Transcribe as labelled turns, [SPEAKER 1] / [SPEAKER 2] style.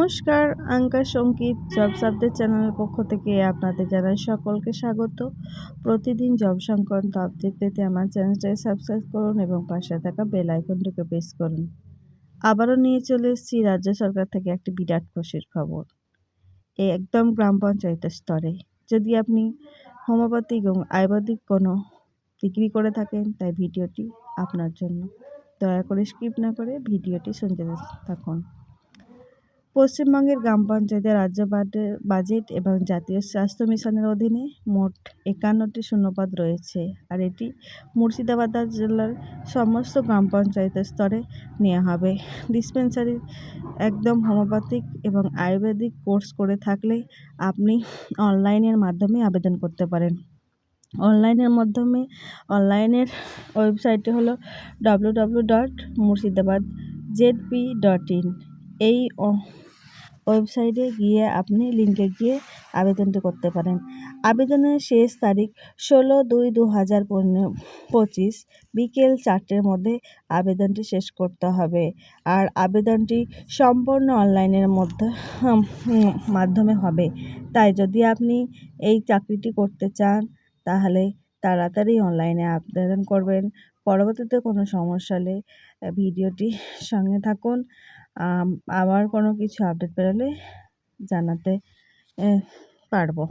[SPEAKER 1] নমস্কার, আঙ্কার সংগীত jobs update চ্যানেলের পক্ষ থেকে আপনাদের জানাই সকলকে স্বাগত। প্রতিদিন জব সংক্রান্ত আপডেট পেতে আমার চ্যানেলটাকে সাবস্ক্রাইব করুন এবং পাশে থাকা বেল আইকনটিকে প্রেস করুন। আবারও নিয়ে চলে এসেছি রাজ্য সরকার থেকে একটি বিরাট খুশির খবর। একদম গ্রাম পঞ্চায়েতের স্তরে যদি আপনি হোমিওপ্যাথিক এবং আয়ুর্বেদিক কোনো ডিগ্রি করে থাকেন, তাই ভিডিওটি আপনার জন্য। দয়া করে স্কিপ না করে ভিডিওটি শুনতে থাকুন। পশ্চিমবঙ্গের গ্রাম পঞ্চায়েতের রাজ্য বাজেট এবং জাতীয় স্বাস্থ্য মিশনের অধীনে মোট ৫১টি শূন্যপদ রয়েছে, আর এটি মুর্শিদাবাদ জেলার সমস্ত গ্রাম পঞ্চায়েতের স্তরে নেওয়া হবে। ডিসপেন্সারি একদম হোমিওপ্যাথিক এবং আয়ুর্বেদিক কোর্স করে থাকলে আপনি অনলাইনের মাধ্যমে আবেদন করতে পারেন। অনলাইনের ওয়েবসাইটটি হলো www.murshidabadzp.in। এই ওয়েবসাইটে গিয়ে আপনি লিঙ্কে গিয়ে আবেদনটি করতে পারেন। আবেদনের শেষ তারিখ ১৬/২/২০২৫ বিকেল ৪টের মধ্যে আবেদনটি শেষ করতে হবে। আর আবেদনটি সম্পূর্ণ অনলাইনের মাধ্যমে হবে। তাই যদি আপনি এই চাকরিটি করতে চান তাহলে তাড়াতাড়ি অনলাইনে আবেদন করবেন। পরবর্তীতে কোনো সমস্যা হলে ভিডিওটি সঙ্গে থাকুন। আবার কোনো কিছু আপডেট বেরোলে জানাতে পারবো।